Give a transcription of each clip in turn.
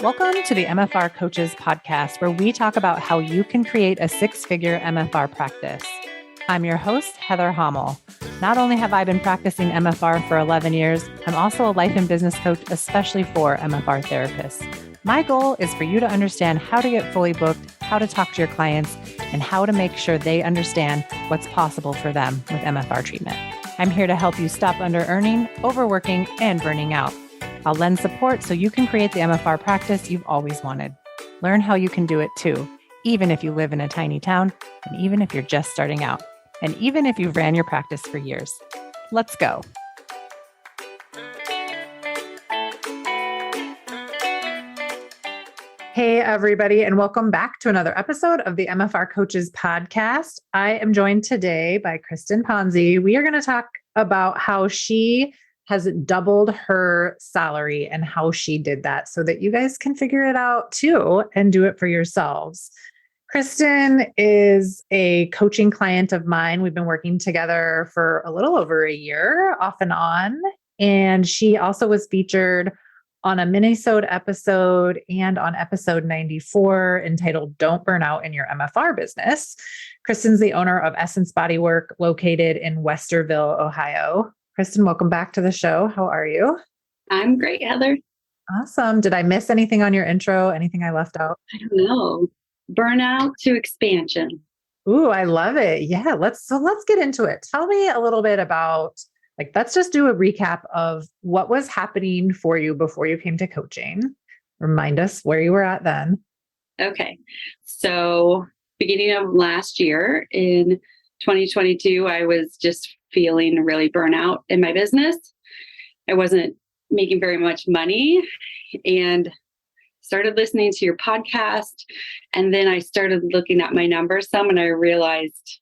Welcome to the MFR Coaches podcast, where we talk about how you can create a six-figure MFR practice. I'm your host, Heather Hommel. Not only have I been practicing MFR for 11 years, I'm also a life and business coach, especially for MFR therapists. My goal is for you to understand how to get fully booked, how to talk to your clients, and how to make sure they understand what's possible for them with MFR treatment. I'm here to help you stop under-earning, overworking, and burning out. I'll lend support so you can create the MFR practice you've always wanted. Learn how you can do it too, even if you live in a tiny town, and even if you're just starting out, and even if you've ran your practice for years. Let's go. Hey, everybody, and welcome back to another episode of the MFR Coaches podcast. I am joined today by Kristen Ponzi. We are going to talk about how she has doubled her salary and how she did that so that you guys can figure it out too and do it for yourselves. Kristen is a coaching client of mine. We've been working together for a little over a year, off and on. And she also was featured on a mini-sode episode and on episode 94 entitled Don't Burn Out in Your MFR Business. Kristen's the owner of Essence Bodywork located in Westerville, Ohio. Kristen, welcome back to the show. How are you? I'm great, Heather. Awesome. Did I miss anything on your intro? Anything I left out? I don't know. Burnout to expansion. Ooh, I love it. Yeah, let's get into it. Tell me a little bit about, let's just do a recap of what was happening for you before you came to coaching. Remind us where you were at then. Okay. So beginning of last year in 2022, I was just feeling really burnout in my business. I wasn't making very much money and started listening to your podcast. And then I started looking at my numbers some and I realized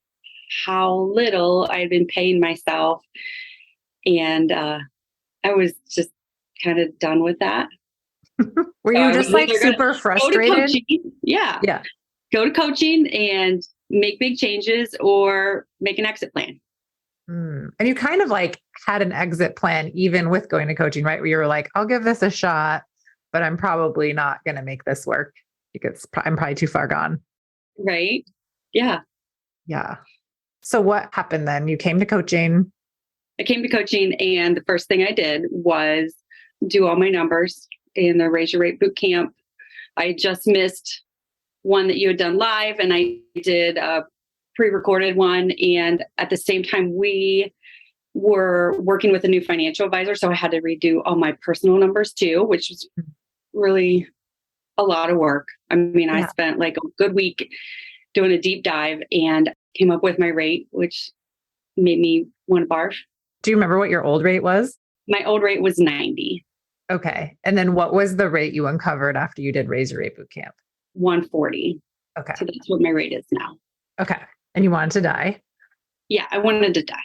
how little I had been paying myself. And I was just kind of done with that. Were you just super frustrated? Yeah. Go to coaching and make big changes or make an exit plan. And you kind of had an exit plan even with going to coaching, right? Where you were like, I'll give this a shot, but I'm probably not going to make this work because I'm probably too far gone. Right. Yeah. Yeah. So what happened then? You came to coaching. I came to coaching and the first thing I did was do all my numbers in the Raise Your Rate boot camp. I just missed one that you had done live and I did a pre-recorded one. And at the same time, we were working with a new financial advisor. So I had to redo all my personal numbers too, which was really a lot of work. I mean, I spent a good week doing a deep dive and came up with my rate, which made me want to barf. Do you remember what your old rate was? My old rate was 90. Okay. And then what was the rate you uncovered after you did Raise Your Rate Bootcamp? 140. Okay. So that's what my rate is now. Okay. And you wanted to die? Yeah, I wanted to die.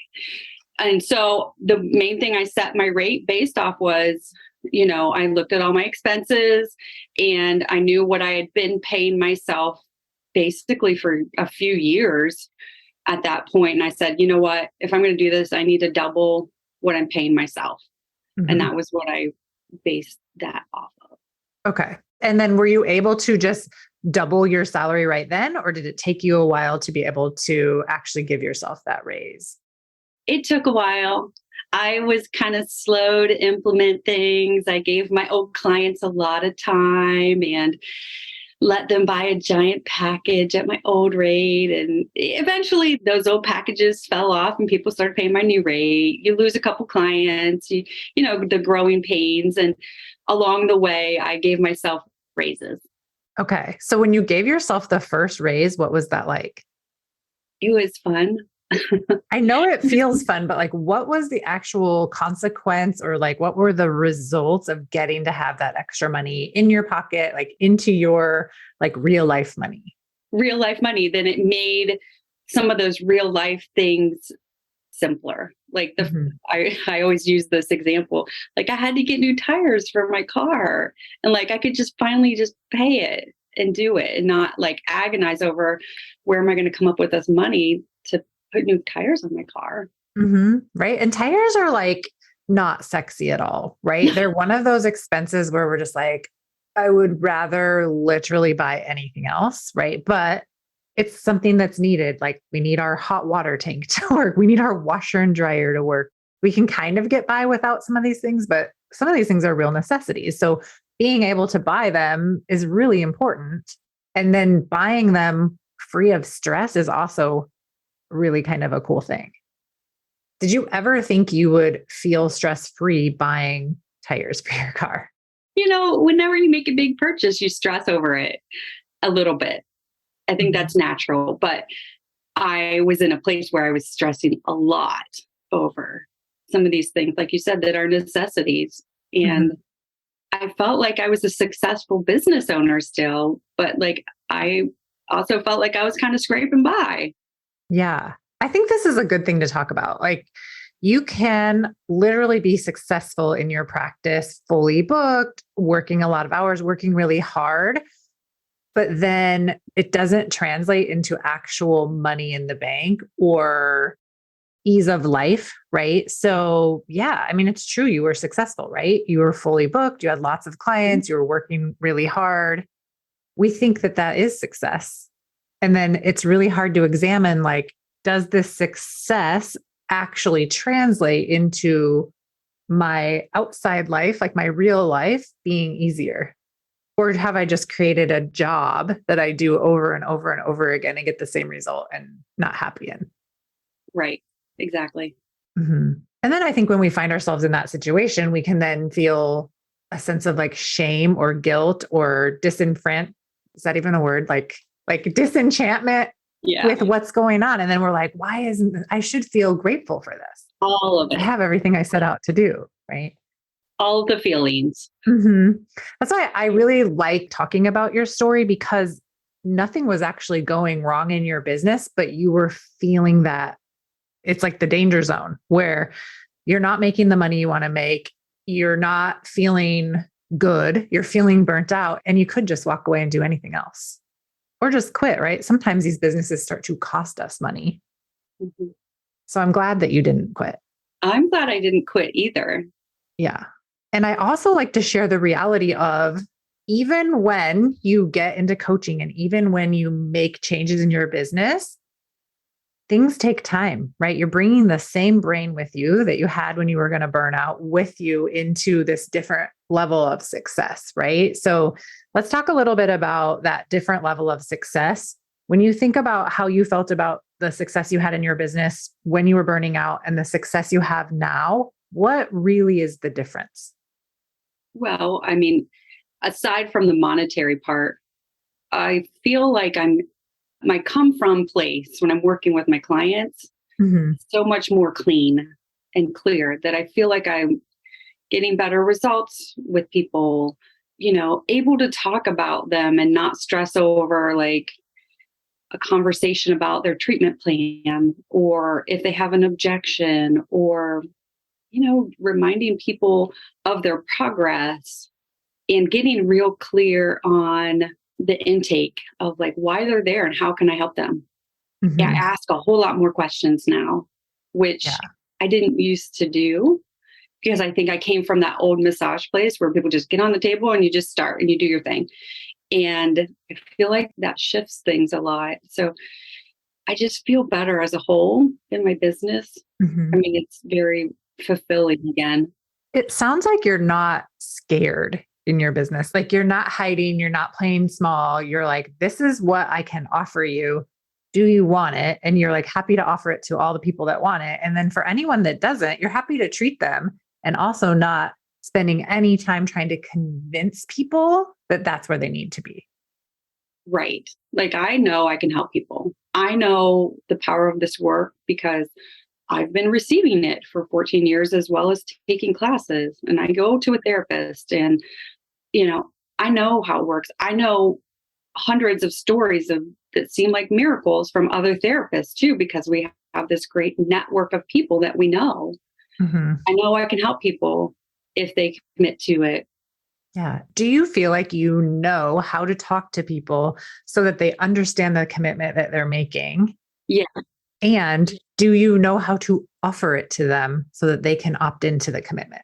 And so the main thing I set my rate based off was, I looked at all my expenses and I knew what I had been paying myself basically for a few years at that point. And I said, you know what, if I'm going to do this, I need to double what I'm paying myself. Mm-hmm. And that was what I based that off of. Okay. And then were you able to just double your salary right then? Or did it take you a while to be able to actually give yourself that raise? It took a while. I was kind of slow to implement things. I gave my old clients a lot of time and let them buy a giant package at my old rate. And eventually those old packages fell off and people started paying my new rate. You lose a couple clients, you know, the growing pains. And along the way, I gave myself raises. Okay. So when you gave yourself the first raise, what was that like? It was fun. I know it feels fun, but what was the actual consequence or what were the results of getting to have that extra money in your pocket, into your real life money? Real life money. Then it made some of those real life things simpler. I always use this example. I had to get new tires for my car and I could just finally just pay it and do it and not agonize over where am I going to come up with this money to put new tires on my car. Mm-hmm. Right. And tires are not sexy at all, right? They're one of those expenses where we're just I would rather literally buy anything else, right? But it's something that's needed. Like we need our hot water tank to work. We need our washer and dryer to work. We can kind of get by without some of these things, but some of these things are real necessities. So being able to buy them is really important. And then buying them free of stress is also really kind of a cool thing. Did you ever think you would feel stress free buying tires for your car? Whenever you make a big purchase, you stress over it a little bit. I think that's natural, but I was in a place where I was stressing a lot over some of these things, like you said, that are necessities. And I felt like I was a successful business owner still, but like I also felt like I was kind of scraping by. Yeah. I think this is a good thing to talk about. Like you can literally be successful in your practice, fully booked, working a lot of hours, working really hard, but then it doesn't translate into actual money in the bank or ease of life, right? So, yeah, I mean, it's true. You were successful, right? You were fully booked. You had lots of clients. You were working really hard. We think that that is success. And then it's really hard to examine, like, does this success actually translate into my outside life, like my real life being easier? Or have I just created a job that I do over and over and over again and get the same result and not happy in? Right. Exactly. And then I think when we find ourselves in that situation, we can then feel a sense of like shame or guilt or disenfranchisement. Is that even a word? Like disenchantment with what's going on. And then we're like, why isn't this? I should feel grateful for this. All of it. I have everything I set out to do, right? All the feelings. That's why I really like talking about your story, because nothing was actually going wrong in your business, but you were feeling that it's like the danger zone where you're not making the money you want to make. You're not feeling good. You're feeling burnt out, and you could just walk away and do anything else or just quit, right? Sometimes these businesses start to cost us money. So I'm glad that you didn't quit. I'm glad I didn't quit either. Yeah. And I also like to share the reality of even when you get into coaching and even when you make changes in your business, things take time, right? You're bringing the same brain with you that you had when you were going to burn out with you into this different level of success, right? So let's talk a little bit about that different level of success. When you think about how you felt about the success you had in your business when you were burning out and the success you have now, what really is the difference? Well, I mean, aside from the monetary part, I feel like my come from place when I'm working with my clients, so much more clean and clear that I feel like I'm getting better results with people, able to talk about them and not stress over like a conversation about their treatment plan or if they have an objection or, reminding people of their progress and getting real clear on the intake of like why they're there and how can I help them. I ask a whole lot more questions now, which I didn't used to do because I think I came from that old massage place where people just get on the table and you just start and you do your thing. And I feel like that shifts things a lot. So I just feel better as a whole in my business. I mean, it's very fulfilling again. It sounds like you're not scared in your business. Like you're not hiding, you're not playing small. You're like, this is what I can offer you. Do you want it? And you're like happy to offer it to all the people that want it. And then for anyone that doesn't, you're happy to treat them and also not spending any time trying to convince people that that's where they need to be. Right. Like I know I can help people. I know the power of this work because I've been receiving it for 14 years as well as taking classes. And I go to a therapist and, I know how it works. I know hundreds of stories that seem like miracles from other therapists too, because we have this great network of people that we know. I know I can help people if they commit to it. Yeah. Do you feel like you know how to talk to people so that they understand the commitment that they're making? Yeah. And do you know how to offer it to them so that they can opt into the commitment?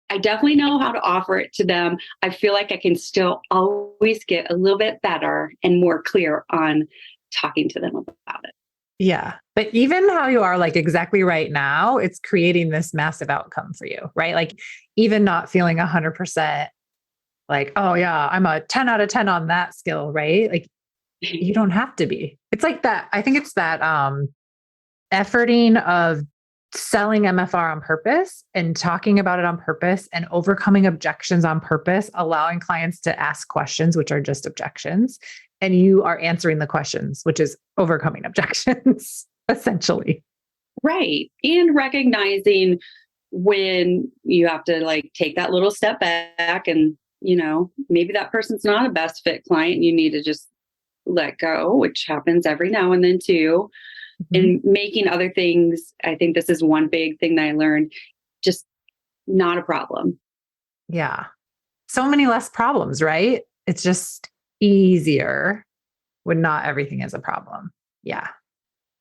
I definitely know how to offer it to them. I feel like I can still always get a little bit better and more clear on talking to them about it. Yeah. But even how you are like exactly right now, it's creating this massive outcome for you, right? Like even not feeling 100% like, oh yeah, I'm a 10 out of 10 on that skill, right? Like you don't have to be. It's like that. I think it's that efforting of selling MFR on purpose and talking about it on purpose and overcoming objections on purpose, allowing clients to ask questions, which are just objections. And you are answering the questions, which is overcoming objections, essentially. Right. And recognizing when you have to like take that little step back and, maybe that person's not a best fit client. You need to just let go, which happens every now and then too. And making other things, I think this is one big thing that I learned, just not a problem. Yeah. So many less problems, right? It's just easier when not everything is a problem. Yeah.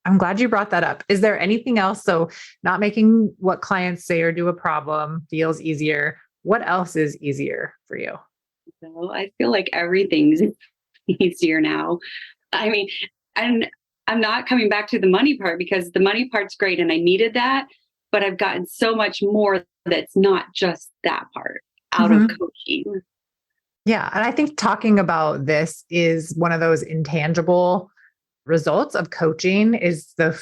I'm glad you brought that up. Is there anything else? So, not making what clients say or do a problem feels easier. What else is easier for you? So I feel like everything's easier now. I mean, and I'm not coming back to the money part because the money part's great and I needed that, but I've gotten so much more that's not just that part out of coaching. Yeah. And I think talking about this is one of those intangible results of coaching is the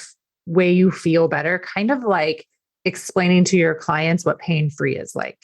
way you feel better, kind of like explaining to your clients what pain-free is like.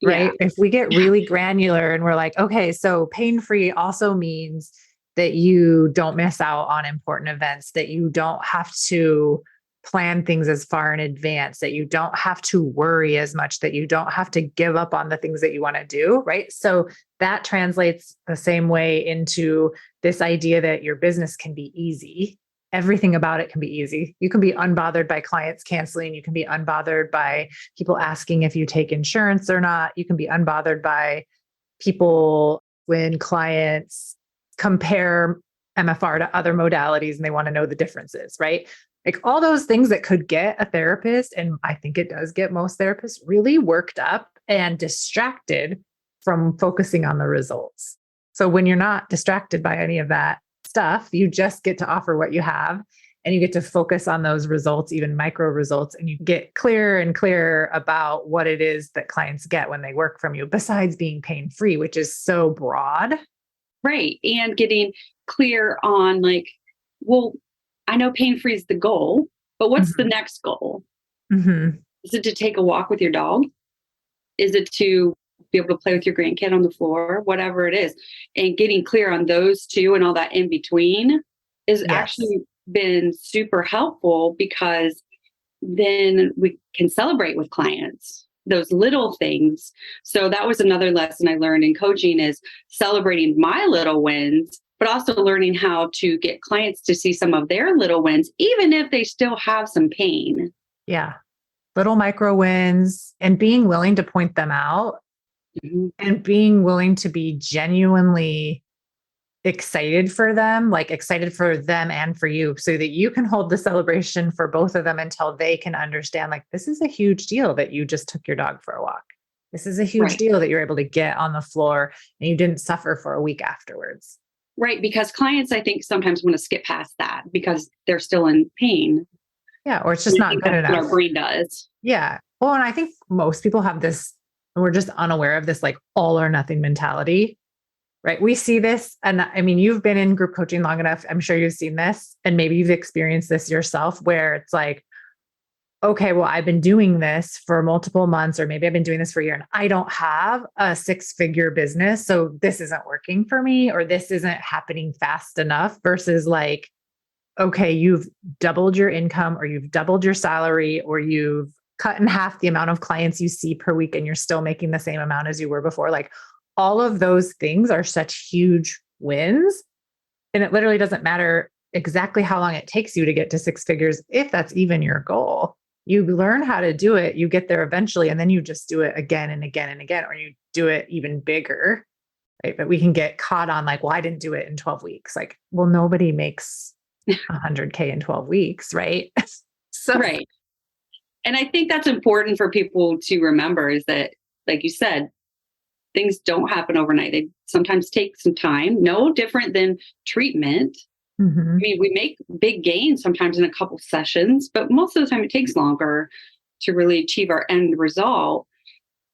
Right. Yeah. If we get really granular and we're like, okay, so pain-free also means that you don't miss out on important events, that you don't have to plan things as far in advance, that you don't have to worry as much, that you don't have to give up on the things that you want to do. Right. So that translates the same way into this idea that your business can be easy. Everything about it can be easy. You can be unbothered by clients canceling. You can be unbothered by people asking if you take insurance or not. You can be unbothered by people when clients compare MFR to other modalities and they want to know the differences, right? Like all those things that could get a therapist, and I think it does get most therapists really worked up and distracted from focusing on the results. So when you're not distracted by any of that stuff, you just get to offer what you have and you get to focus on those results, even micro results, and you get clearer and clearer about what it is that clients get when they work from you, besides being pain-free, which is so broad. Right. And getting clear on like, well, I know pain-free is the goal, but what's the next goal? Is it to take a walk with your dog? Is it to be able to play with your grandkid on the floor? Whatever it is. And getting clear on those two and all that in between is actually been super helpful because then we can celebrate with clients those little things. So that was another lesson I learned in coaching is celebrating my little wins, but also learning how to get clients to see some of their little wins, even if they still have some pain. Yeah. Little micro wins and being willing to point them out and being willing to be genuinely excited for them, like excited for them and for you so that you can hold the celebration for both of them until they can understand, like, this is a huge deal that you just took your dog for a walk. This is a huge deal that you're able to get on the floor and you didn't suffer for a week afterwards. Right. Because clients, I think, sometimes want to skip past that because they're still in pain. Yeah. Or it's just not good enough. What our brain does. Yeah. Well, and I think most people have this, we're just unaware of this like all or nothing mentality, right? We see this. And I mean, you've been in group coaching long enough. I'm sure you've seen this and maybe you've experienced this yourself where it's like, okay, well, I've been doing this for multiple months, or maybe I've been doing this for a year and I don't have a 6-figure business. So this isn't working for me, or this isn't happening fast enough versus like, okay, you've doubled your income or you've doubled your salary or you've cut in half the amount of clients you see per week and you're still making the same amount as you were before. Like all of those things are such huge wins. And it literally doesn't matter exactly how long it takes you to get to 6 figures, if that's even your goal. You learn how to do it, you get there eventually, and then you just do it again and again and again, or you do it even bigger, right? But we can get caught on like, well, I didn't do it in 12 weeks. Like, well, nobody makes 100K in 12 weeks, right? Right. And I think that's important for people to remember is that, like you said, things don't happen overnight. They sometimes take some time, no different than treatment. Mm-hmm. I mean, we make big gains sometimes in a couple sessions, but most of the time it takes longer to really achieve our end result.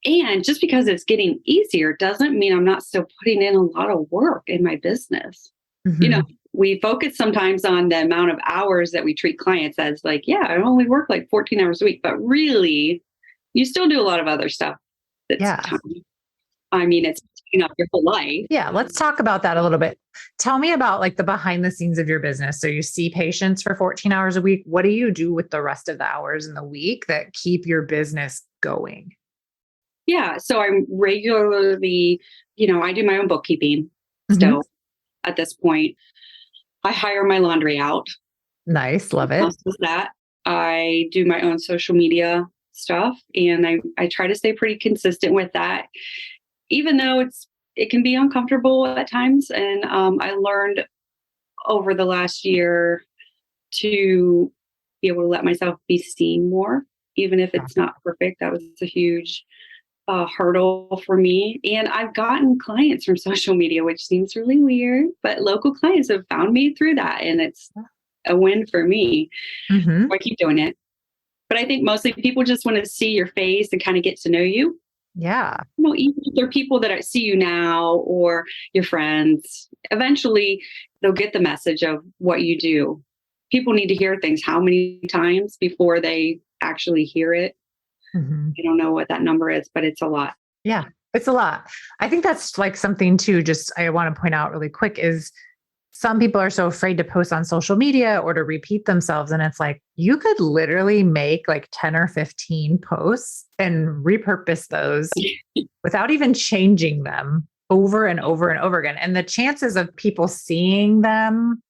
And just because it's getting easier doesn't mean I'm not still putting in a lot of work in my business. Mm-hmm. You know, we focus sometimes on the amount of hours that we treat clients as like, yeah, I only work like 14 hours a week, but really you still do a lot of other stuff. That's time. I mean, it's taking up your whole life. Yeah. Let's talk about that a little bit. Tell me about like the behind the scenes of your business. So you see patients for 14 hours a week. What do you do with the rest of the hours in the week that keep your business going? Yeah. So I'm regularly, I do my own bookkeeping still at this point. I hire my laundry out. Nice. Love it. With that, I do my own social media stuff, and I try to stay pretty consistent with that, even though it can be uncomfortable at times. And I learned over the last year to be able to let myself be seen more, even if it's not perfect. That was a huge hurdle for me. And I've gotten clients from social media, which seems really weird, but local clients have found me through that. And it's a win for me. Mm-hmm. So I keep doing it. But I think mostly people just want to see your face and kind of get to know you. Yeah. Even if they're people that see you now or your friends, eventually they'll get the message of what you do. People need to hear things how many times before they actually hear it? Mm-hmm. I don't know what that number is, but it's a lot. Yeah, it's a lot. I think that's like something too, just I want to point out really quick is some people are so afraid to post on social media or to repeat themselves. And it's like, you could literally make like 10 or 15 posts and repurpose those without even changing them over and over and over again. And the chances of people seeing them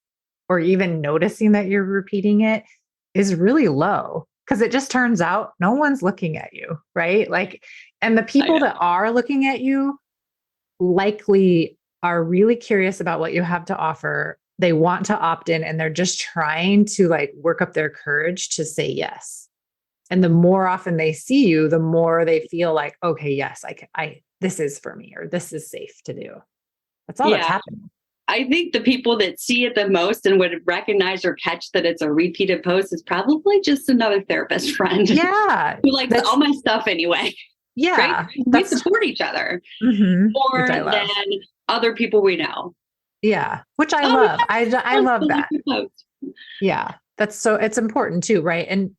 or even noticing that you're repeating it is really low because it just turns out no one's looking at you, right? Like, and the people that are looking at you likely are really curious about what you have to offer. They want to opt in and they're just trying to like work up their courage to say yes. And the more often they see you, the more they feel like, okay, yes, this is for me, or this is safe to do. That's all that's happening. I think the people that see it the most and would recognize or catch that it's a repeated post is probably just another therapist friend. Yeah. Who likes all my stuff anyway. Yeah. Right? We support each other more than other people we know. Yeah. Which I love. I love that. Yeah. It's important too. Right. And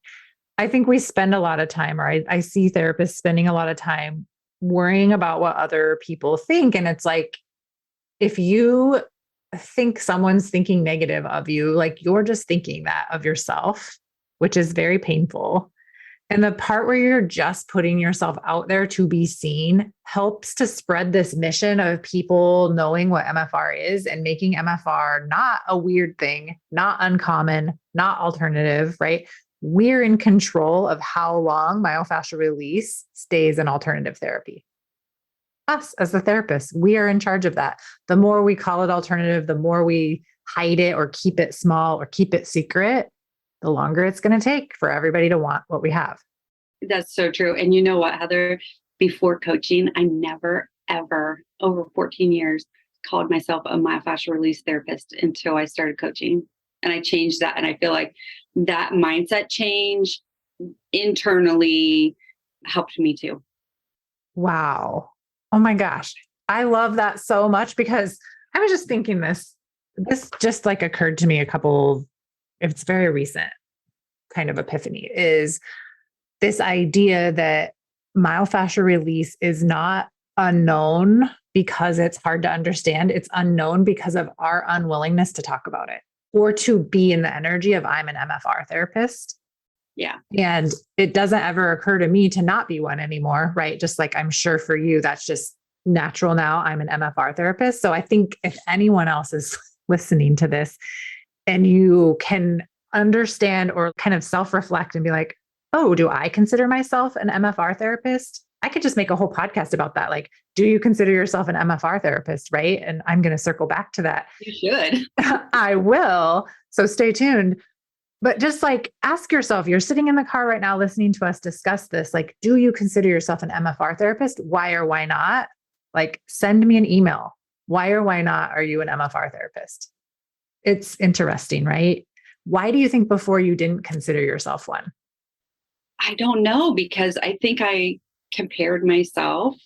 I think we spend a lot of time, or I see therapists spending a lot of time worrying about what other people think. And it's like, if you think someone's thinking negative of you, like you're just thinking that of yourself, which is very painful. And the part where you're just putting yourself out there to be seen helps to spread this mission of people knowing what MFR is and making MFR not a weird thing, not uncommon, not alternative, right? We're in control of how long myofascial release stays in alternative therapy. Us as the therapist, we are in charge of that. The more we call it alternative, the more we hide it or keep it small or keep it secret, the longer it's going to take for everybody to want what we have. That's so true. And you know what, Heather, before coaching, I never, ever, over 14 years, called myself a myofascial release therapist until I started coaching. And I changed that. And I feel like that mindset change internally helped me too. Wow. Oh my gosh. I love that so much because I was just thinking this just like occurred to me it's very recent kind of epiphany is this idea that myofascial release is not unknown because it's hard to understand. It's unknown because of our unwillingness to talk about it or to be in the energy of I'm an MFR therapist. Yeah. And it doesn't ever occur to me to not be one anymore, right? Just like I'm sure for you, that's just natural now. I'm an MFR therapist. So I think if anyone else is listening to this and you can understand or kind of self-reflect and be like, oh, do I consider myself an MFR therapist? I could just make a whole podcast about that. Like, do you consider yourself an MFR therapist? Right. And I'm going to circle back to that. You should. I will. So stay tuned. But just like ask yourself, you're sitting in the car right now listening to us discuss this. Like, do you consider yourself an MFR therapist? Why or why not? Like, send me an email. Why or why not are you an MFR therapist? It's interesting, right? Why do you think before you didn't consider yourself one? I don't know, because I think I compared myself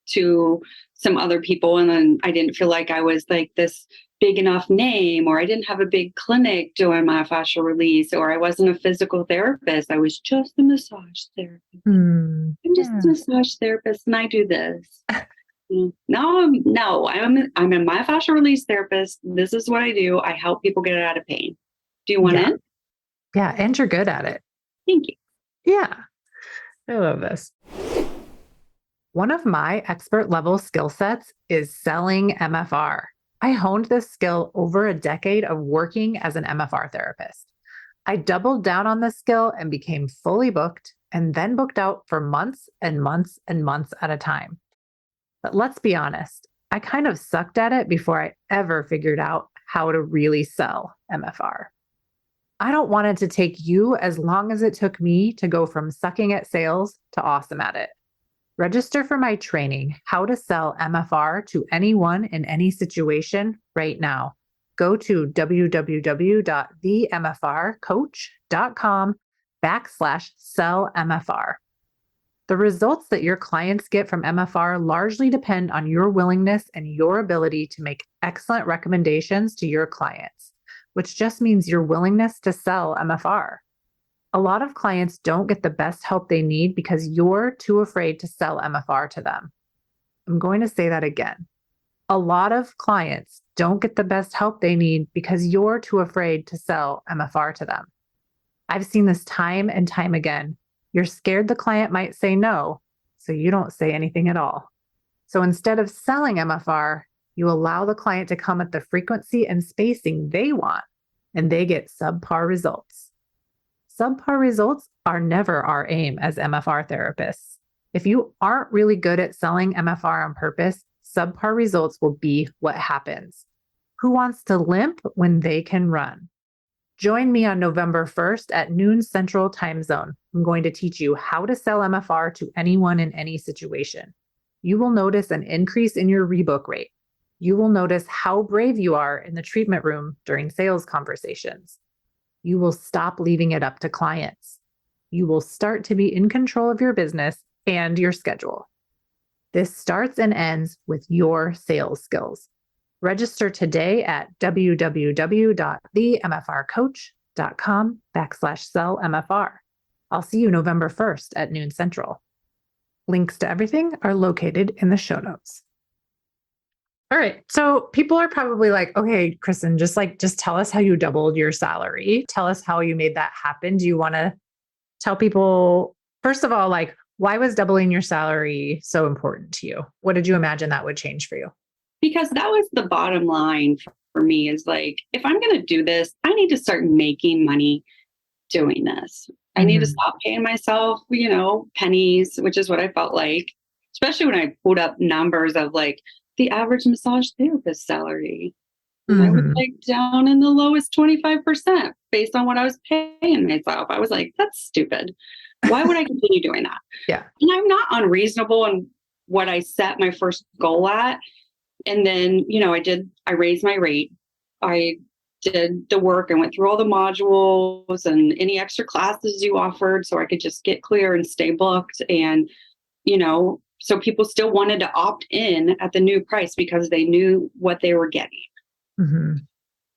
to some other people, and then I didn't feel like I was like this big enough name, or I didn't have a big clinic doing myofascial release, or I wasn't a physical therapist. I was just a massage therapist. I'm just a massage therapist and I do this. No, I'm a myofascial release therapist. This is what I do. I help people get out of pain. Do you want in? Yeah. And you're good at it. Thank you. Yeah. I love this. One of my expert level skill sets is selling MFR. I honed this skill over a decade of working as an MFR therapist. I doubled down on this skill and became fully booked and then booked out for months and months and months at a time. But let's be honest, I kind of sucked at it before I ever figured out how to really sell MFR. I don't want it to take you as long as it took me to go from sucking at sales to awesome at it. Register for my training, How to Sell MFR to Anyone in Any Situation, right now. Go to www.themfrcoach.com/sellmfr. The results that your clients get from MFR largely depend on your willingness and your ability to make excellent recommendations to your clients, which just means your willingness to sell MFR. A lot of clients don't get the best help they need because you're too afraid to sell MFR to them. I'm going to say that again. A lot of clients don't get the best help they need because you're too afraid to sell MFR to them. I've seen this time and time again. You're scared the client might say no, so you don't say anything at all. So instead of selling MFR, you allow the client to come at the frequency and spacing they want, and they get subpar results. Subpar results are never our aim as MFR therapists. If you aren't really good at selling MFR on purpose, subpar results will be what happens. Who wants to limp when they can run? Join me on November 1st at noon Central Time Zone. I'm going to teach you how to sell MFR to anyone in any situation. You will notice an increase in your rebook rate. You will notice how brave you are in the treatment room during sales conversations. You will stop leaving it up to clients. You will start to be in control of your business and your schedule. This starts and ends with your sales skills. Register today at www.themfrcoach.com/sellmfr. I'll see you November 1st at noon Central. Links to everything are located in the show notes. All right. So people are probably like, okay, Kristen, just tell us how you doubled your salary. Tell us how you made that happen. Do you want to tell people, first of all, like, why was doubling your salary so important to you? What did you imagine that would change for you? Because that was the bottom line for me, is like, if I'm going to do this, I need to start making money doing this. I need to stop paying myself, pennies, which is what I felt like, especially when I pulled up numbers of like, the average massage therapist salary. And I was like down in the lowest 25% based on what I was paying myself. I was like, that's stupid. Why would I continue doing that? Yeah. And I'm not unreasonable in what I set my first goal at. And then, I raised my rate. I did the work and went through all the modules and any extra classes you offered so I could just get clear and stay booked. And, so people still wanted to opt in at the new price because they knew what they were getting.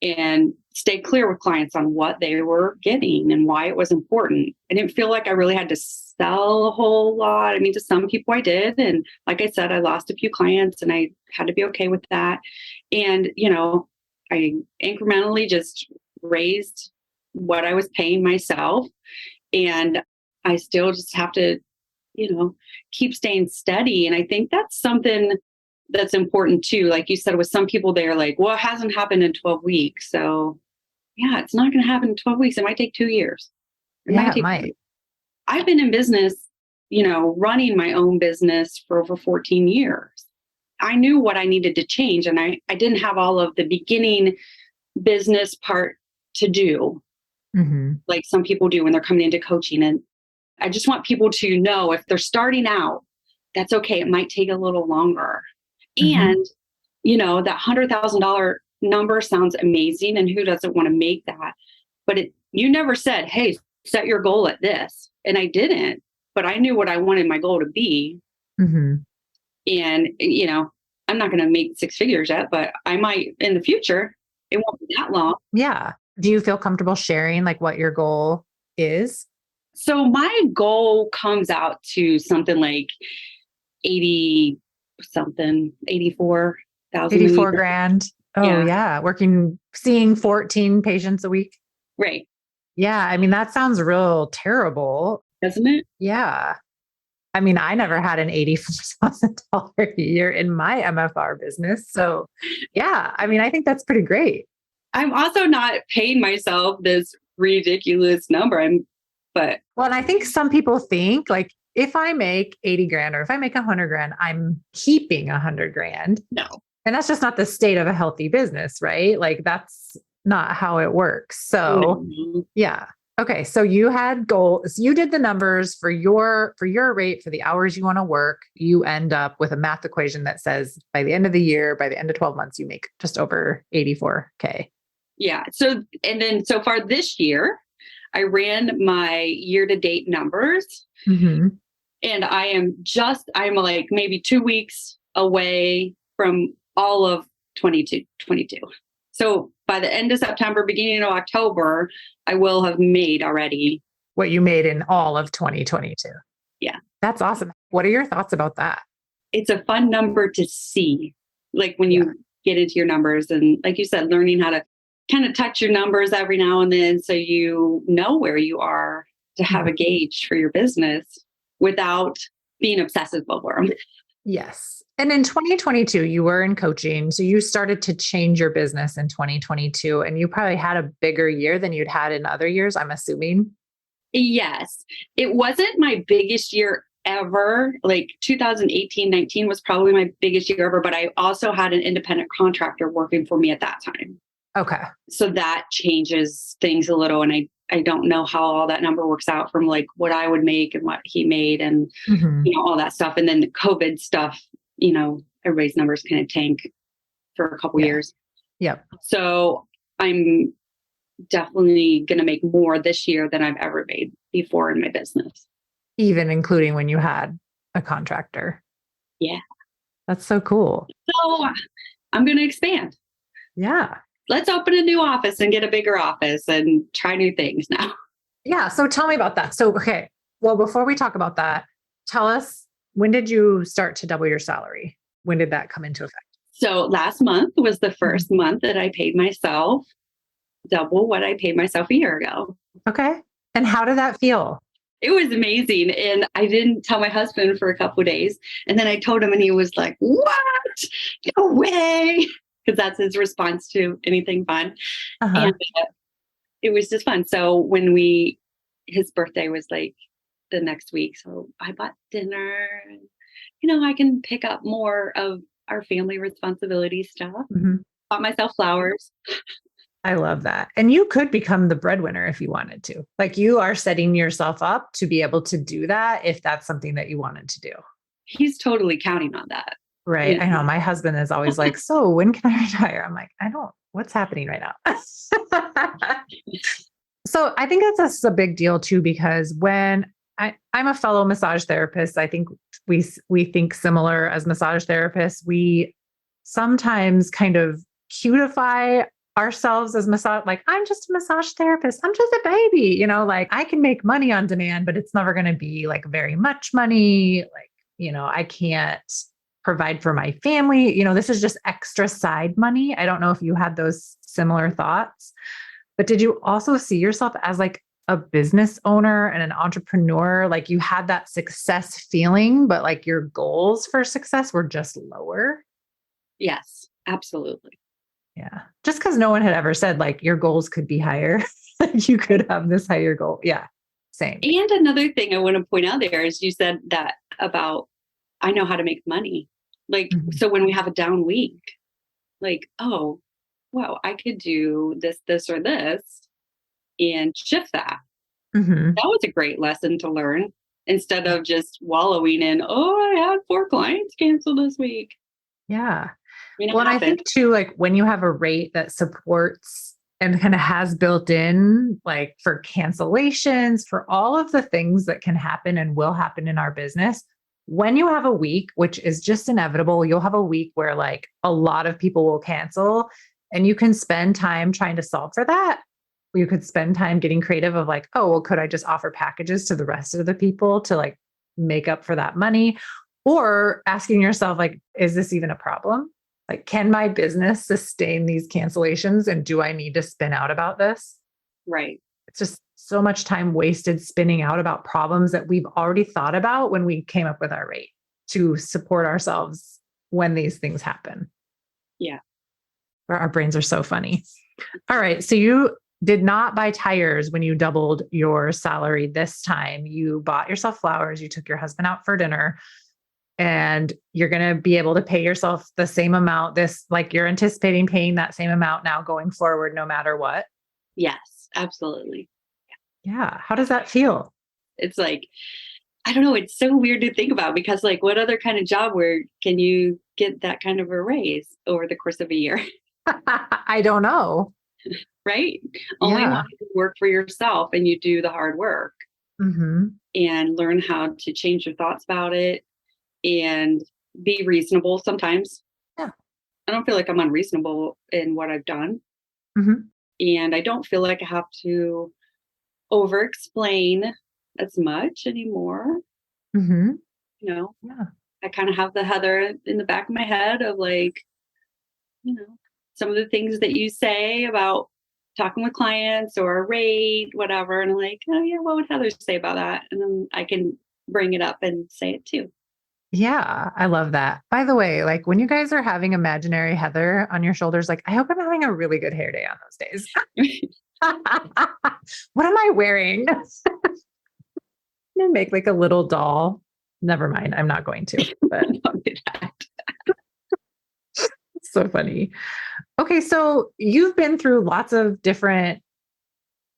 And stay clear with clients on what they were getting and why it was important. I didn't feel like I really had to sell a whole lot. I mean, to some people I did. And like I said, I lost a few clients and I had to be okay with that. And, I incrementally just raised what I was paying myself. And I still just have to keep staying steady. And I think that's something that's important too. Like you said, with some people, they're like, well, it hasn't happened in 12 weeks. So yeah, it's not going to happen in 12 weeks. It might take 2 years. It might. I've been in business, running my own business for over 14 years. I knew what I needed to change. And I didn't have all of the beginning business part to do. like some people do when they're coming into coaching. And I just want people to know if they're starting out, that's okay. It might take a little longer. And, that $100,000 number sounds amazing. And who doesn't want to make that? But you never said, hey, set your goal at this. And I didn't, but I knew what I wanted my goal to be. And, I'm not going to make six figures yet, but I might in the future. It won't be that long. Yeah. Do you feel comfortable sharing like what your goal is? So my goal comes out to something like 84,000. 84 grand. Oh yeah. Seeing 14 patients a week. Right. Yeah. I mean, that sounds real terrible. Doesn't it? Yeah. I mean, I never had an $84,000 a year in my MFR business. So yeah, I mean, I think that's pretty great. I'm also not paying myself this ridiculous number. And I think some people think like, if I make 80 grand or if I make 100 grand, I'm keeping 100 grand. No. And that's just not the state of a healthy business, right? Like that's not how it works. So yeah. Okay. So you had goals. You did the numbers for your rate, for the hours you want to work. You end up with a math equation that says by the end of the year, by the end of 12 months, you make just over 84K. Yeah. So far this year, I ran my year-to-date numbers, and I'm like maybe 2 weeks away from all of 2022. So by the end of September, beginning of October, I will have made already what you made in all of 2022. Yeah. That's awesome. What are your thoughts about that? It's a fun number to see, like when you get into your numbers and like you said, learning how to kind of touch your numbers every now and then so you know where you are to have a gauge for your business without being obsessive over them. Yes. And in 2022, you were in coaching. So you started to change your business in 2022 and you probably had a bigger year than you'd had in other years, I'm assuming. Yes. It wasn't my biggest year ever. Like 2018-19 was probably my biggest year ever, but I also had an independent contractor working for me at that time. Okay. So that changes things a little. And I don't know how all that number works out from like what I would make and what he made and, all that stuff. And then the COVID stuff, everybody's numbers kind of tank for a couple years. Yep. So I'm definitely going to make more this year than I've ever made before in my business. Even including when you had a contractor. Yeah. That's so cool. So I'm going to expand. Yeah. Let's open a new office and get a bigger office and try new things now. Yeah. So tell me about that. So, okay. Well, before we talk about that, tell us, when did you start to double your salary? When did that come into effect? So last month was the first month that I paid myself double what I paid myself a year ago. Okay. And how did that feel? It was amazing. And I didn't tell my husband for a couple of days. And then I told him and he was like, what? No way. Because that's his response to anything fun. And it was just fun. So his birthday was like the next week. So I bought dinner and, I can pick up more of our family responsibility stuff. Bought myself flowers. I love that. And you could become the breadwinner if you wanted to. Like you are setting yourself up to be able to do that if that's something that you wanted to do. He's totally counting on that. Right. Yeah. I know. My husband is always like, so when can I retire? I'm like, what's happening right now? So I think that's a big deal too, because when I'm a fellow massage therapist, I think we think similar as massage therapists. We sometimes kind of cutify ourselves as massage, like I'm just a massage therapist. I'm just a baby, like I can make money on demand, but it's never going to be like very much money. Like, I can't provide for my family. This is just extra side money. I don't know if you had those similar thoughts, but did you also see yourself as like a business owner and an entrepreneur? Like you had that success feeling, but like your goals for success were just lower? Yes, absolutely. Yeah. Just because no one had ever said like your goals could be higher. You could have this higher goal. Yeah. Same. And another thing I want to point out there is you said that about, I know how to make money. Like, so when we have a down week, like, oh, wow, I could do this, or this. and shift that. Mm-hmm. That was a great lesson to learn instead of just wallowing in, oh, I had 4 clients cancel this week. Yeah. It Well, and I happened. think too, like when you have a rate that supports and kind of has built in, like for cancellations, for all of the things that can happen and will happen in our business, when you have a week, which is just inevitable, you'll have a week where like a lot of people will cancel and you can spend time trying to solve for that. You could spend time getting creative of like, oh, well, could I just offer packages to the rest of the people to like make up for that money? Or asking yourself, like, is this even a problem? Like, can my business sustain these cancellations? And do I need to spin out about this? Right. It's just so much time wasted spinning out about problems that we've already thought about when we came up with our rate to support ourselves when these things happen. Yeah. Our brains are so funny. All right. So you did not buy tires when you doubled your salary this time. You bought yourself flowers. You took your husband out for dinner. And you're going to be able to pay yourself the same amount. Like you're anticipating paying that same amount now going forward, no matter what. Yes, absolutely. Yeah. How does that feel? It's like, I don't know. It's so weird to think about because like what other kind of job where can you get that kind of a raise over the course of a year? I don't know. Right? Only when you work for yourself and you do the hard work and learn how to change your thoughts about it and be reasonable sometimes. Yeah. I don't feel like I'm unreasonable in what I've done. Mm-hmm. And I don't feel like I have to over explain as much anymore. Mm-hmm. You know, Yeah. I kind of have the Heather in the back of my head of like, you know, some of the things that you say about talking with clients or a rate, whatever. And I'm like, oh yeah, what would Heather say about that? And then I can bring it up and say it too. Yeah, I love that. By the way, like when you guys are having imaginary Heather on your shoulders, like I hope I'm having a really good hair day on those days. What am I wearing? I'm gonna make like a little doll. Never mind. I'm not going to, but Don't do that. it's so funny. Okay, so you've been through lots of different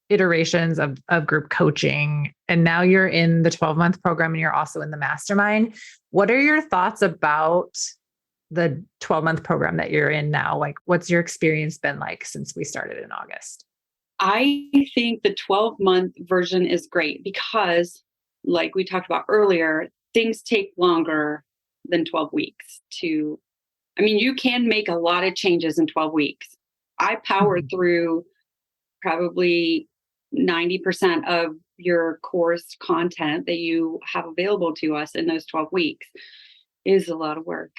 iterations of group coaching, and now you're in the 12-month program and you're also in the mastermind. What are your thoughts about the 12-month program that you're in now? Like, what's your experience been like since we started in August? I think the 12-month version is great because, like we talked about earlier, things take longer than 12 weeks to, I mean, you can make a lot of changes in 12 weeks. I powered through probably 90% of your course content that you have available to us in those 12 weeks is a lot of work.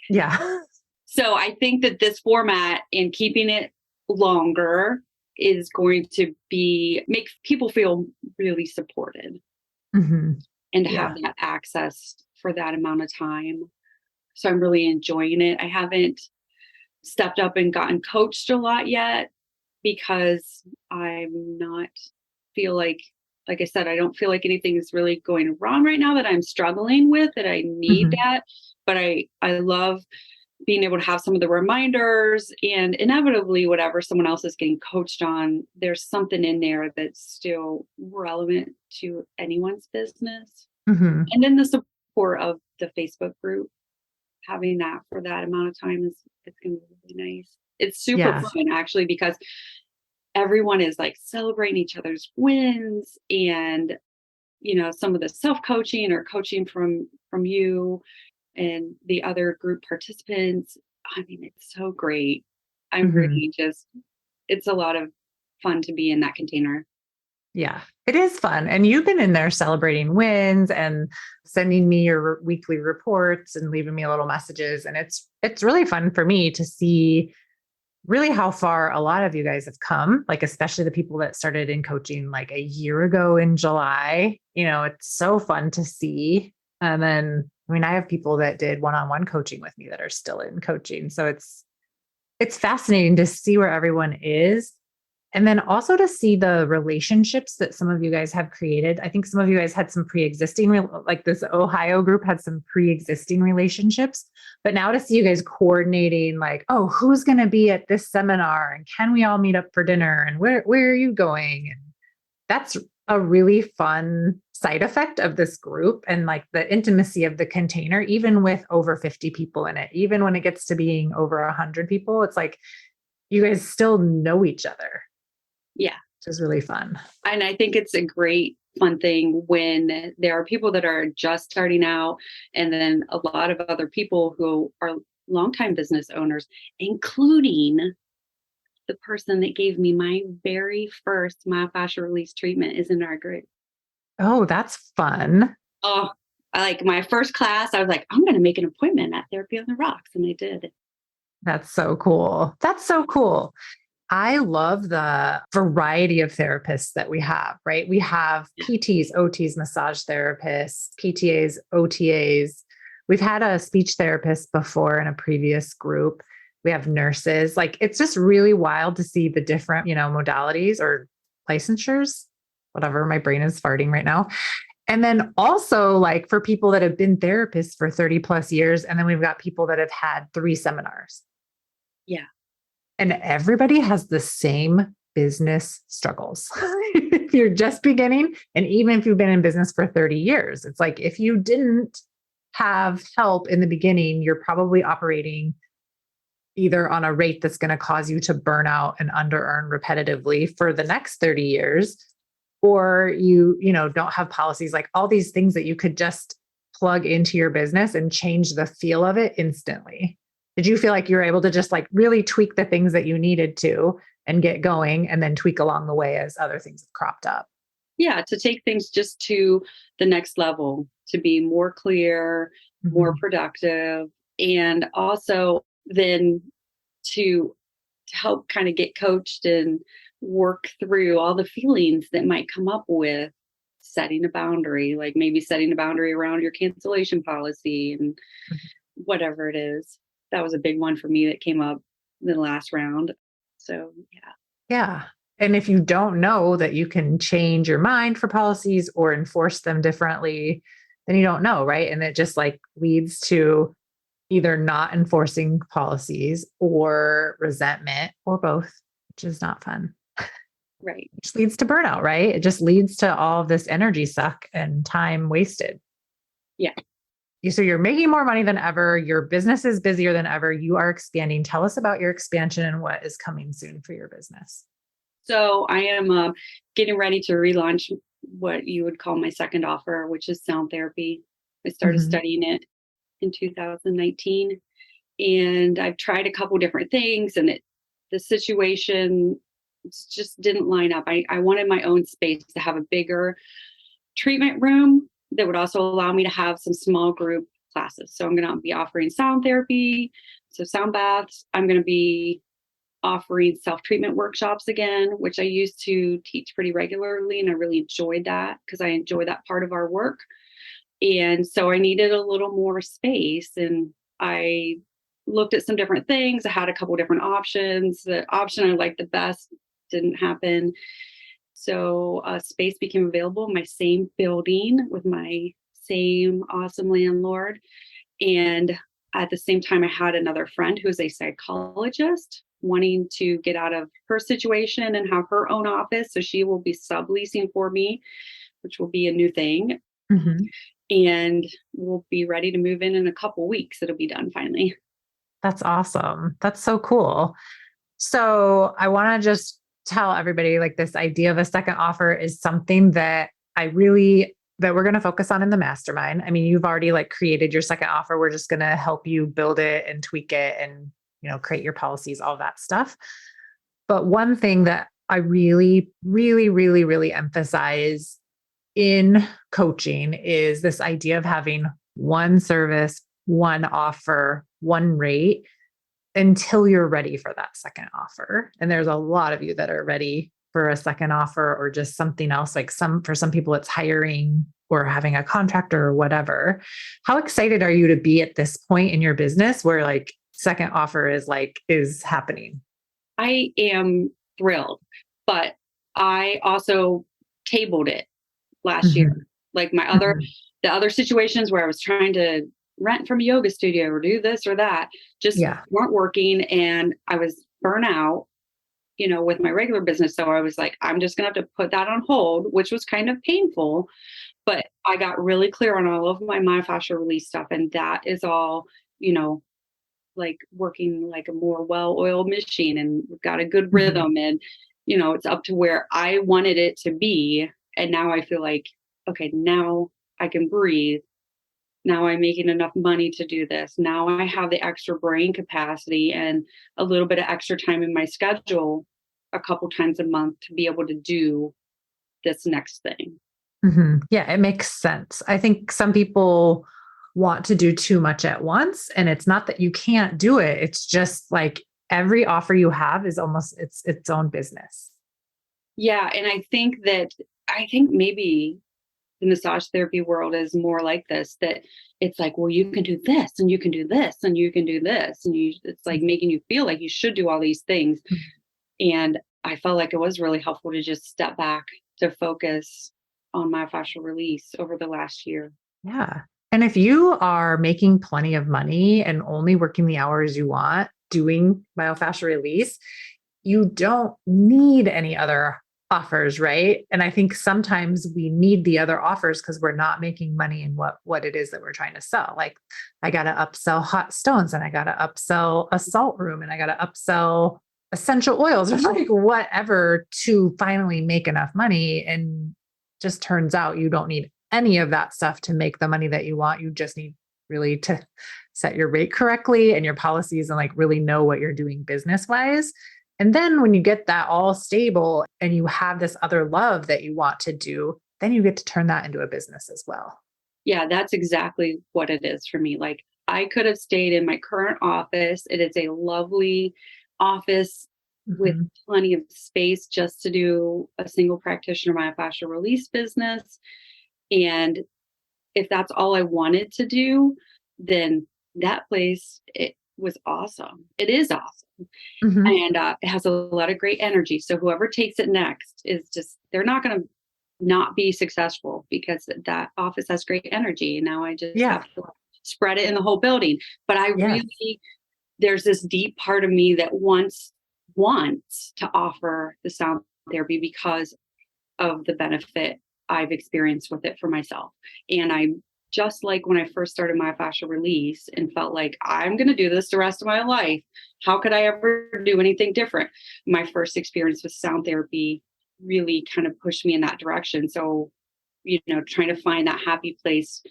Yeah. So I think that this format and keeping it longer is going to make people feel really supported and to have that access for that amount of time. So I'm really enjoying it. I haven't stepped up and gotten coached a lot yet because I'm not feel like I said, I don't feel like anything is really going wrong right now that I'm struggling with, that I need that. But I love being able to have some of the reminders, and inevitably whatever someone else is getting coached on, there's something in there that's still relevant to anyone's business. And then the support of the Facebook group, having that for that amount of time it's going to be really nice. It's super fun actually, because everyone is like celebrating each other's wins and, you know, some of the self-coaching or coaching from you and the other group participants. I mean, it's so great. I'm really it's a lot of fun to be in that container. Yeah, it is fun. And you've been in there celebrating wins and sending me your weekly reports and leaving me little messages. And it's really fun for me to see really how far a lot of you guys have come, like especially the people that started in coaching like a year ago in July. You know, it's so fun to see. And then, I mean, I have people that did one-on-one coaching with me that are still in coaching. So it's fascinating to see where everyone is. And then also to see the relationships that some of you guys have created. I think some of you guys had some pre-existing, like this Ohio group had some pre-existing relationships, but now to see you guys coordinating like, oh, who's going to be at this seminar and can we all meet up for dinner and where are you going? And That's a really fun side effect of this group and like the intimacy of the container, even with over 50 people in it, even when it gets to being over 100 people, it's like you guys still know each other, Yeah. which is really fun. And I think it's a great fun thing when there are people that are just starting out, and then a lot of other people who are longtime business owners, including the person that gave me my very first myofascial release treatment is in our group. Oh, that's fun. Oh, I like my first class. I was like, I'm going to make an appointment at Therapy on the Rocks. And I did. That's so cool. That's so cool. I love the variety of therapists that we have, right? We have PTs, OTs, massage therapists, PTAs, OTAs. We've had a speech therapist before in a previous group. We have nurses. Like it's just really wild to see the different, modalities or licensures, whatever. My brain is farting right now. And then also like for people that have been therapists for 30 plus years. And then we've got people that have had 3 seminars. Yeah. And everybody has the same business struggles. If you're just beginning, and even if you've been in business for 30 years, it's like if you didn't have help in the beginning, you're probably operating either on a rate that's going to cause you to burn out and under earn repetitively for the next 30 years, or you don't have policies, like all these things that you could just plug into your business and change the feel of it instantly. Did you feel like you were able to just like really tweak the things that you needed to and get going and then tweak along the way as other things have cropped up? Yeah. To take things just to the next level, to be more clear, more productive, and also then to help kind of get coached and work through all the feelings that might come up with setting a boundary, like maybe setting a boundary around your cancellation policy and whatever it is. That was a big one for me that came up in the last round. So, yeah. Yeah. And if you don't know that you can change your mind for policies or enforce them differently, then you don't know, right? And it just like leads to either not enforcing policies or resentment or both, which is not fun. Right. Which leads to burnout, right? It just leads to all of this energy suck and time wasted. Yeah. So you're making more money than ever. Your business is busier than ever. You are expanding. Tell us about your expansion and what is coming soon for your business. So I am getting ready to relaunch what you would call my second offer, which is sound therapy. I started studying it in 2019, and I've tried a couple different things, and the situation just didn't line up. I wanted my own space to have a bigger treatment room that would also allow me to have some small group classes. So I'm going to be offering sound therapy, so sound baths. I'm going to be offering self-treatment workshops again, which I used to teach pretty regularly. And I really enjoyed that because I enjoy that part of our work. And so I needed a little more space, and I looked at some different things. I had a couple different options. The option I liked the best didn't happen. So space became available in my same building with my same awesome landlord. And at the same time, I had another friend who's a psychologist wanting to get out of her situation and have her own office. So she will be subleasing for me, which will be a new thing. And we'll be ready to move in a couple weeks. It'll be done finally. That's awesome. That's so cool. So I want to just tell everybody like this idea of a second offer is something that that we're going to focus on in the mastermind. I mean, you've already like created your second offer. We're just going to help you build it and tweak it and, create your policies, all that stuff. But one thing that I really, really, really, really emphasize in coaching is this idea of having one service, one offer, one rate until you're ready for that second offer. And there's a lot of you that are ready for a second offer or just something else. Like for some people it's hiring or having a contractor or whatever. How excited are you to be at this point in your business where like second offer is happening? I am thrilled, but I also tabled it last year. Like the other situations where I was trying to rent from a yoga studio or do this or that just weren't working. And I was burnt out. with my regular business. So I was like, I'm just going to have to put that on hold, which was kind of painful. But I got really clear on all of my myofascial release stuff. And that is all, like working like a more well-oiled machine, and we've got a good rhythm, and, it's up to where I wanted it to be. And now I feel like, okay, now I can breathe. Now I'm making enough money to do this. Now I have the extra brain capacity and a little bit of extra time in my schedule a couple times a month to be able to do this next thing. Yeah, it makes sense. I think some people want to do too much at once, and it's not that you can't do it. It's just like every offer you have is almost its own business. Yeah. And I think maybe the massage therapy world is more like this, that it's like, well, you can do this and you can do this and you can do this. And it's like making you feel like you should do all these things. And I felt like it was really helpful to just step back to focus on myofascial release over the last year. Yeah. And if you are making plenty of money and only working the hours you want doing myofascial release, you don't need any other offers, right? And I think sometimes we need the other offers because we're not making money in what it is that we're trying to sell. Like, I got to upsell hot stones, and I got to upsell a salt room, and I got to upsell essential oils, or like whatever, to finally make enough money. And just turns out you don't need any of that stuff to make the money that you want. You just need really to set your rate correctly and your policies, and like really know what you're doing business wise. And then when you get that all stable and you have this other love that you want to do, then you get to turn that into a business as well. Yeah, that's exactly what it is for me. Like, I could have stayed in my current office. It is a lovely office with plenty of space just to do a single practitioner myofascial release business. And if that's all I wanted to do, then that place, it was awesome. It is awesome. And it has a lot of great energy. So whoever takes it next is just, they're not going to not be successful, because that office has great energy. And now I just have to spread it in the whole building. But I really, there's this deep part of me that wants to offer the sound therapy because of the benefit I've experienced with it for myself. And I'm just like when I first started myofascial release and felt like, I'm going to do this the rest of my life. How could I ever do anything different? My first experience with sound therapy really kind of pushed me in that direction. So, trying to find that happy place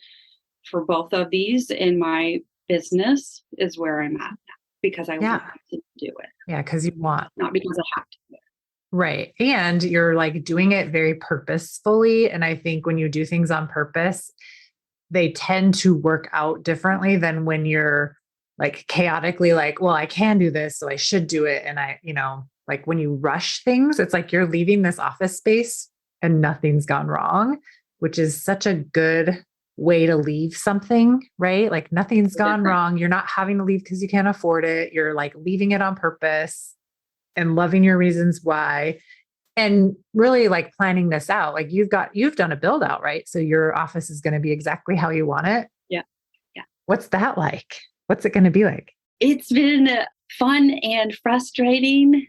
for both of these in my business is where I'm at now, because I want to do it. Yeah, because you want. Not because I have to do it. Right. And you're like doing it very purposefully. And I think when you do things on purpose, they tend to work out differently than when you're like chaotically like, well, I can do this, so I should do it. And like when you rush things, it's like you're leaving this office space and nothing's gone wrong, which is such a good way to leave something, right? Like nothing's gone wrong. You're not having to leave because you can't afford it. You're like leaving it on purpose and loving your reasons why. And really like planning this out. Like you've done a build out, right? So your office is going to be exactly how you want it. Yeah. Yeah. What's that like? What's it going to be like? It's been fun and frustrating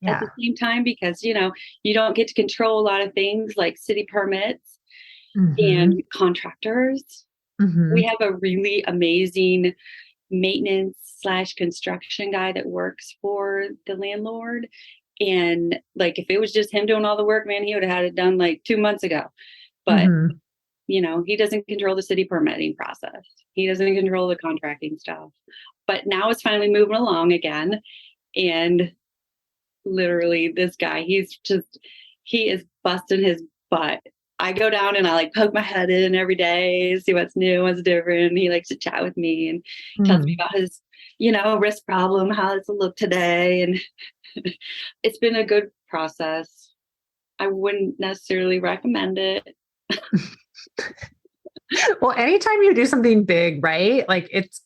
at the same time, because, you don't get to control a lot of things like city permits and contractors. We have a really amazing maintenance/construction guy that works for the landlord. And like, if it was just him doing all the work, man, he would have had it done like 2 months ago. But, he doesn't control the city permitting process. He doesn't control the contracting stuff. But now it's finally moving along again. And literally this guy, he is busting his butt. I go down and I like poke my head in every day, see what's new, what's different. He likes to chat with me and tells me about his, wrist problem, how it's look today. And it's been a good process. I wouldn't necessarily recommend it. Well, anytime you do something big, right? Like it's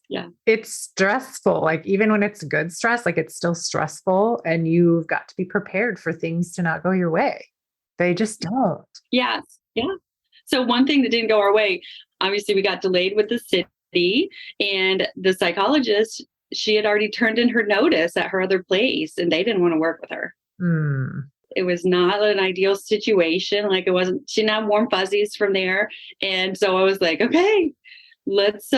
stressful. Like even when it's good stress, like it's still stressful, and you've got to be prepared for things to not go your way. They just don't. Yes. Yeah. So one thing that didn't go our way, obviously we got delayed with the city, and the psychologist, she had already turned in her notice at her other place and they didn't want to work with her. Mm. It was not an ideal situation. Like, it wasn't, she didn't have warm fuzzies from there. And so I was like, okay, let's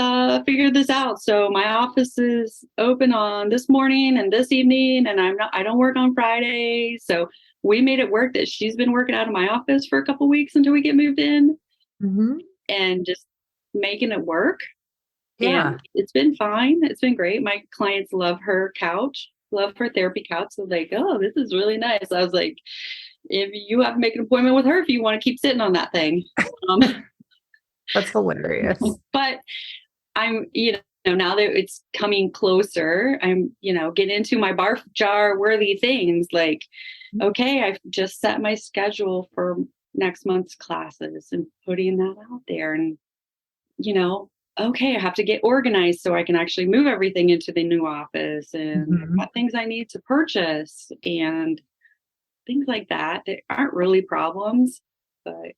figure this out. So my office is open on this morning and this evening, and I don't work on Friday. So we made it work that she's been working out of my office for a couple weeks until we get moved in, Mm-hmm. and just making it work. Yeah. And it's been fine. It's been great. My clients love her couch, love her therapy couch. So like, oh, this is really nice. I was like, if you have to make an appointment with her, if you want to keep sitting on that thing. That's hilarious. But I'm, now that it's coming closer, I'm, getting into my barf jar worthy things. Like, okay, I've just set my schedule for next month's classes and putting that out there. And, okay, I have to get organized so I can actually move everything into the new office, and Mm-hmm. what things I need to purchase and things like that. They aren't really problems, but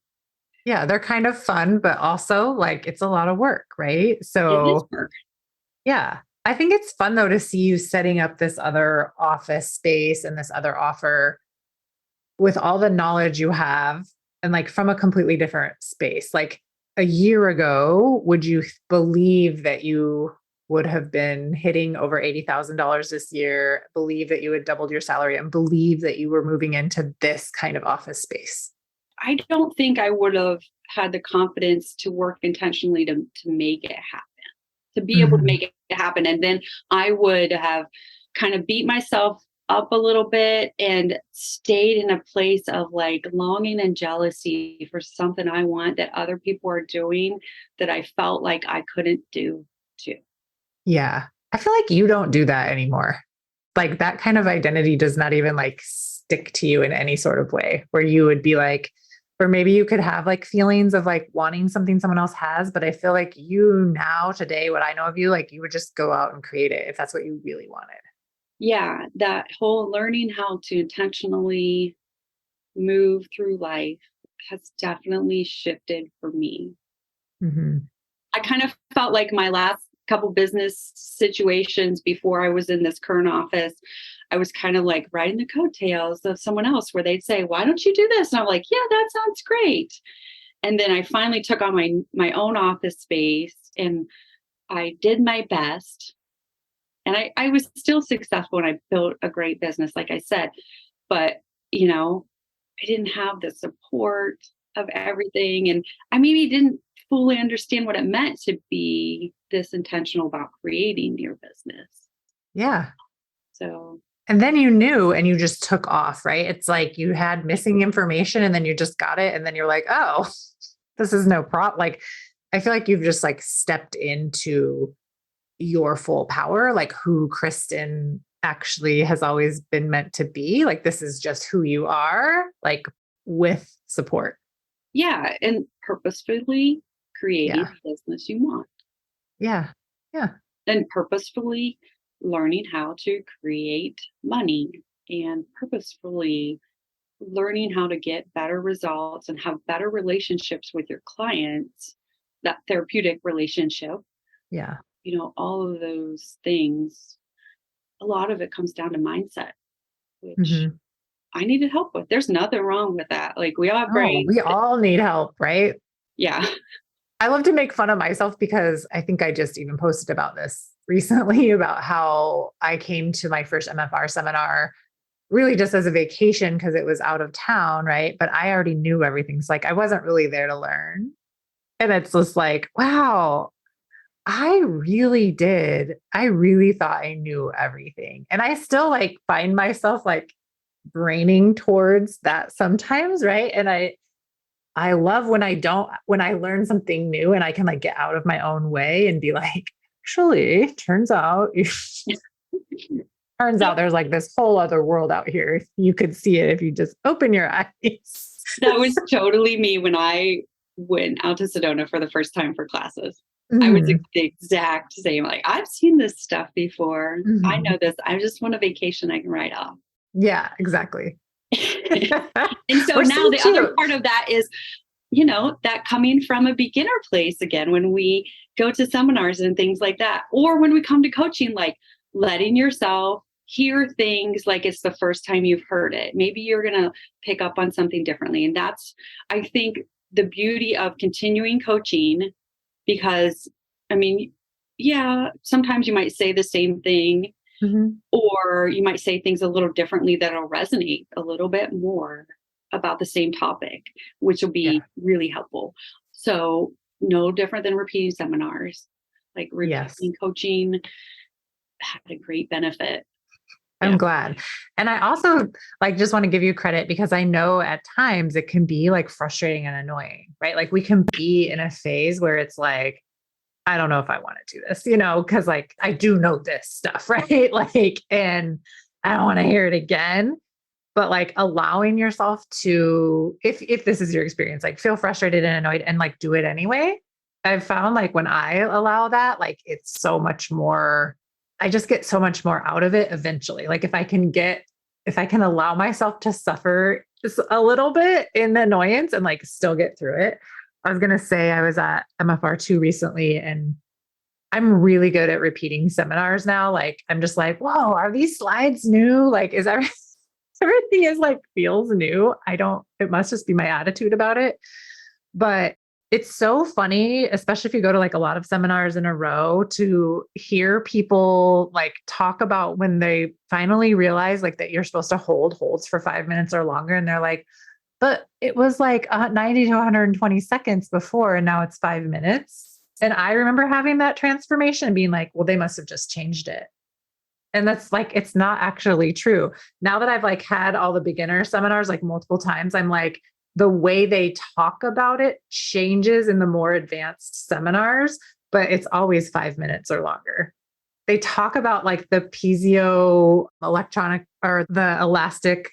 Yeah, they're kind of fun, but also like it's a lot of work, right? it is So, work. yeah, I think it's fun though to see you setting up this other office space and this other offer with all the knowledge you have and like from a completely different space. Like a year ago, would you believe that you would have been hitting over $80,000 this year, believe that you had doubled your salary, and believe that you were moving into this kind of office space? I don't think I would have had the confidence to work intentionally to make it happen, to be able to Mhm. make it happen. And then I would have kind of beat myself up a little bit and stayed in a place of like longing and jealousy for something I want that other people are doing that I felt like I couldn't do too. Yeah. I feel like you don't do that anymore. Like that kind of identity does not even like stick to you in any sort of way where you would be like, or maybe you could have like feelings of like wanting something someone else has. But I feel like you now, today, what I know of you, like you would just go out and create it if that's what you really wanted. Yeah, that whole learning how to intentionally move through life has definitely shifted for me. Hmm. I kind of felt like my last couple business situations before I was in this current office, I was kind of like riding the coattails of someone else where they'd say, "Why don't you do this?" And I'm like, "Yeah, that sounds great." And then I finally took on my own office space, and I did my best. And I was still successful, and I built a great business, like I said. But, you know, I didn't have the support of everything. And I maybe didn't fully understand what it meant to be this intentional about creating your business. Yeah. So, And then you knew and you just took off, right? It's like you had missing information and then you just got it. And then you're like, oh, this is no problem. Like, I feel like you've just like stepped into your full power, like who Kristen actually has always been meant to be. Like, this is just who you are, like with support. yeah, and purposefully creating Yeah. the business you want, Yeah. Yeah. and purposefully learning how to create money, and purposefully learning how to get better results and have better relationships with your clients, that therapeutic relationship, Yeah. all of those things. A lot of it comes down to mindset, which Hmm. I needed help with. There's nothing wrong with that. Like, we all have Oh, brains. we all need help, right? Yeah. I love to make fun of myself because I think I just even posted about this recently about how I came to my first MFR seminar really just as a vacation because it was out of town, right? But I already knew everything. So like I wasn't really there to learn. And it's just like, wow, I really did. I really thought I knew everything. And I still like find myself like braining towards that sometimes, right? And I love when I learn something new and I can like get out of my own way and be like, actually, turns out there's like this whole other world out here. You could see it if you just open your eyes. That was totally me when I went out to Sedona for the first time for classes. I was Mhm. the exact same. Like, I've seen this stuff before. I Mhm. know this. I just want a vacation I can write off. Yeah, exactly. And so Which now so the other cute. part of that is, that coming from a beginner place again, when we go to seminars and things like that, or when we come to coaching, like letting yourself hear things like it's the first time you've heard it. Maybe you're going to pick up on something differently. And that's, I think, the beauty of continuing coaching, because, I mean, yeah, sometimes you might say the same thing, or you might say things a little differently that'll resonate a little bit more about the same topic, which will be really helpful. So no different than repeating seminars, like repeating coaching had a great benefit. I'm glad. And I also like just want to give you credit because I know at times it can be like frustrating and annoying, right? Like we can be in a phase where it's like, I don't know if I want to do this, because like I do know this stuff, right? Like, and I don't want to hear it again. But like allowing yourself to, if this is your experience, like feel frustrated and annoyed and like do it anyway. I've found like when I allow that, like it's so much more, I just get so much more out of it eventually. Like if I can allow myself to suffer just a little bit in the annoyance and like still get through it. I was going to say I was at MFR2 recently and I'm really good at repeating seminars now. Like I'm just like, whoa, are these slides new? Like is everything is like feels new. It must just be my attitude about it. But it's so funny, especially if you go to like a lot of seminars in a row, to hear people like talk about when they finally realize like that you're supposed to hold holds for 5 minutes or longer. And they're like, but it was like 90 to 120 seconds before, and now it's 5 minutes. And I remember having that transformation and being like, well, they must have just changed it. And that's like, it's not actually true. Now that I've like had all the beginner seminars like multiple times, I'm like, the way they talk about it changes in the more advanced seminars, but it's always 5 minutes or longer. They talk about like the piezo electronic or the elastic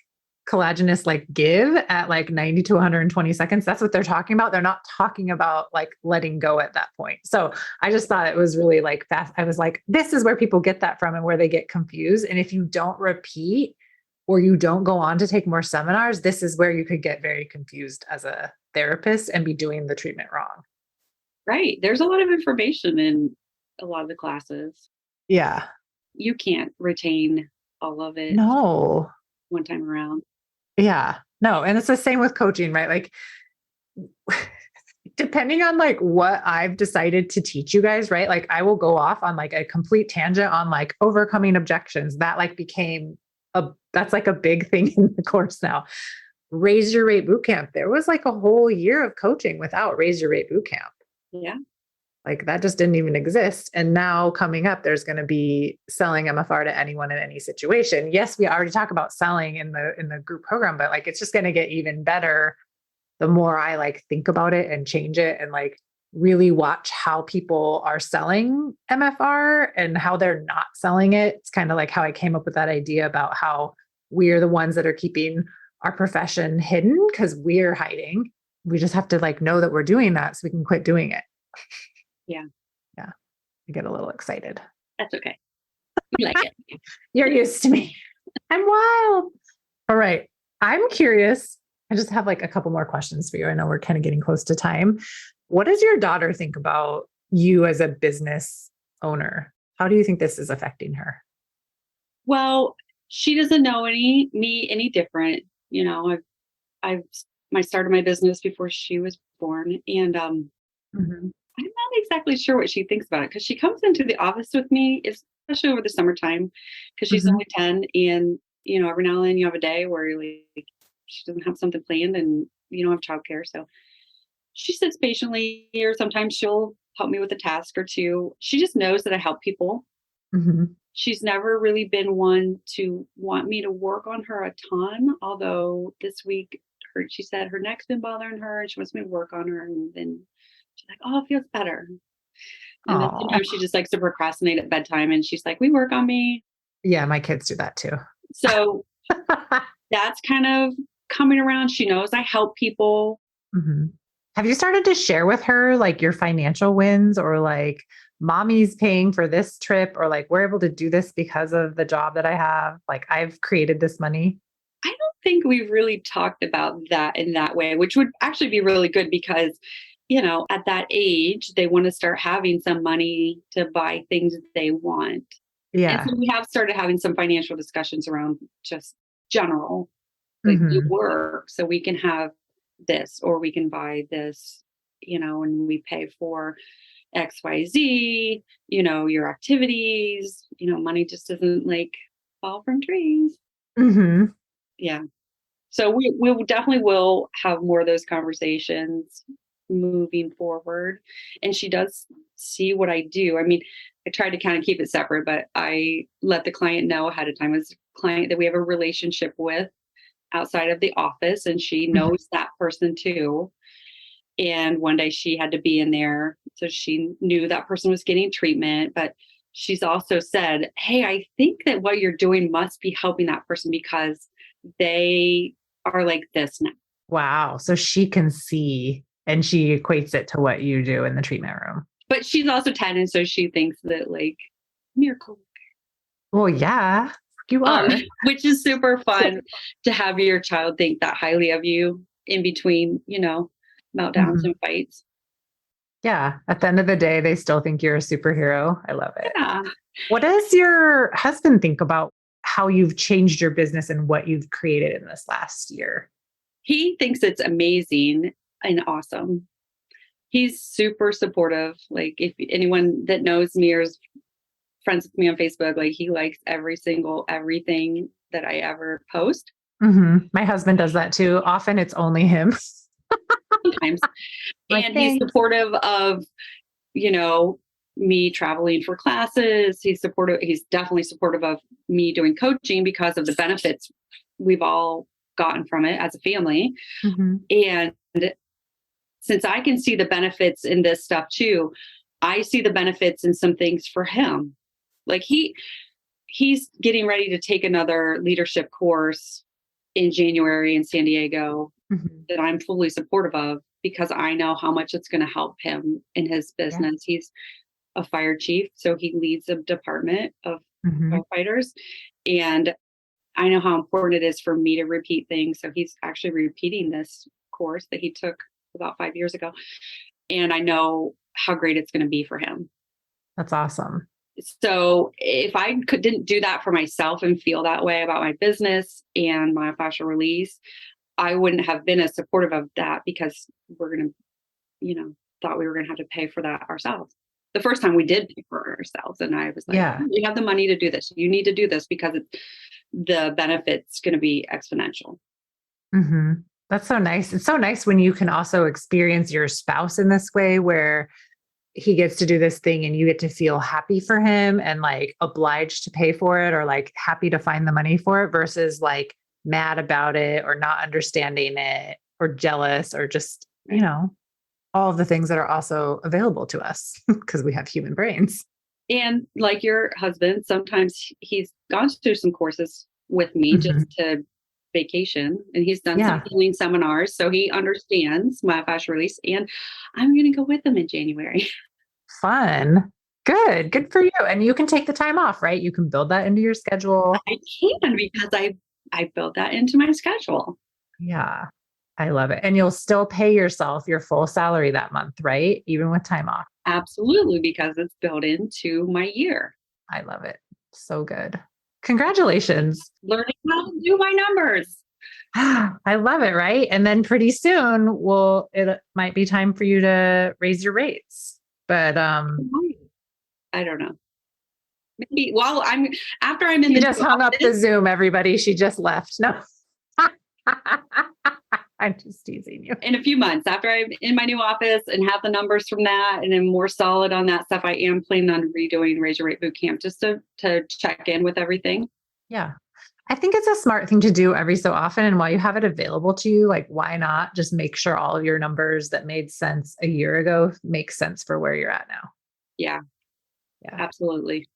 collagenous like give at like 90 to 120 seconds. That's what they're talking about. They're not talking about like letting go at that point. So I just thought it was really like fast. I was like, this is where people get that from and where they get confused. And if you don't repeat or you don't go on to take more seminars, this is where you could get very confused as a therapist and be doing the treatment wrong. Right. There's a lot of information in a lot of the classes. Yeah. You can't retain all of it. No. One time around. Yeah. No. And it's the same with coaching, right? Like depending on like what I've decided to teach you guys, right? Like I will go off on like a complete tangent on like overcoming objections. That like became that's like a big thing in the course now. Raise Your Rate Bootcamp. There was like a whole year of coaching without Raise Your Rate Bootcamp. Yeah. Like that just didn't even exist. And now coming up, there's going to be selling MFR to anyone in any situation. Yes, we already talk about selling in the group program, but like it's just going to get even better the more I like think about it and change it and like really watch how people are selling MFR and how they're not selling it. It's kind of like how I came up with that idea about how we're the ones that are keeping our profession hidden because we're hiding. We just have to like know that we're doing that so we can quit doing it. Yeah. Yeah. I get a little excited. That's okay. You like it. You're used to me. I'm wild. All right. I'm curious. I just have like a couple more questions for you. I know we're kind of getting close to time. What does your daughter think about you as a business owner? How do you think this is affecting her? Well, she doesn't know me any different. You know, I started my business before she was born, and I'm not exactly sure what she thinks about it because she comes into the office with me, especially over the summertime, because she's only 10, and you know, every now and then you have a day where you're like she doesn't have something planned and you don't have childcare, so she sits patiently, or sometimes she'll help me with a task or two. She just knows that I help people. She's never really been one to want me to work on her a ton, although this week she said her neck's been bothering her and she wants me to work on her, and then she's like, oh, it feels better. And then sometimes she just likes to procrastinate at bedtime and she's like, we work on me. Yeah, my kids do that too. So that's kind of coming around. She knows I help people. Have you started to share with her like your financial wins, or like mommy's paying for this trip, or like we're able to do this because of the job that I have? Like I've created this money. I don't think we've really talked about that in that way, which would actually be really good because, you know, at that age, they want to start having some money to buy things that they want. And Yeah. so we have started having some financial discussions around just general, like you work so we can have this, or we can buy this, and we pay for XYZ, your activities, money just doesn't like fall from trees. Mm-hmm. Yeah. So we definitely will have more of those conversations moving forward. And she does see what I do. I mean, I try to kind of keep it separate, but I let the client know ahead of time. It's a client that we have a relationship with outside of the office, and she knows that person too. And one day she had to be in there. So she knew that person was getting treatment, but she's also said, hey, I think that what you're doing must be helping that person because they are like this now. Wow. So she can see and she equates it to what you do in the treatment room. But she's also 10. And so she thinks that like miracle. Well, yeah, you are. Which is super fun to have your child think that highly of you in between, meltdowns and fights. Yeah. At the end of the day, they still think you're a superhero. I love it. Yeah. What does your husband think about how you've changed your business and what you've created in this last year? He thinks it's amazing and awesome. He's super supportive. Like if anyone that knows me or is friends with me on Facebook, like he likes everything that I ever post. My husband does that too. Often it's only him. Sometimes. And he's supportive of, me traveling for classes. He's definitely supportive of me doing coaching because of the benefits we've all gotten from it as a family. And since I can see the benefits in this stuff too, I see the benefits in some things for him. Like he's getting ready to take another leadership course in January in San Diego that I'm fully supportive of because I know how much it's going to help him in his business. Yeah. He's a fire chief, so he leads a department of firefighters. And I know how important it is for me to repeat things. So he's actually repeating this course that he took about 5 years ago. And I know how great it's going to be for him. That's awesome. So if I didn't do that for myself and feel that way about my business and my fascial release, I wouldn't have been as supportive of that because we're going to, thought we were going to have to pay for that ourselves. The first time we did pay for ourselves. And I was like, we have the money to do this. You need to do this because the benefit's going to be exponential. That's so nice. It's so nice when you can also experience your spouse in this way where he gets to do this thing and you get to feel happy for him and like obliged to pay for it or like happy to find the money for it versus like mad about it or not understanding it or jealous or just, all of the things that are also available to us because we have human brains. And like your husband, sometimes he's gone through some courses with me just to vacation, and he's done some healing seminars. So he understands my fascial release, and I'm going to go with him in January. Fun. Good for you. And you can take the time off, right? You can build that into your schedule. I can because I built that into my schedule. Yeah. I love it. And you'll still pay yourself your full salary that month, right? Even with time off. Absolutely, because it's built into my year. I love it. So good. Congratulations. Learning how to do my numbers. I love it, right? And then pretty soon, it might be time for you to raise your rates. But I don't know. Maybe after I'm in you just hung up the Zoom, everybody. She just left. No. I'm just teasing you. In a few months, after I'm in my new office and have the numbers from that and I'm more solid on that stuff, I am planning on redoing Raise Your Rate Bootcamp just to check in with everything. Yeah. I think it's a smart thing to do every so often. And while you have it available to you, like, why not just make sure all of your numbers that made sense a year ago make sense for where you're at now? Yeah. Absolutely.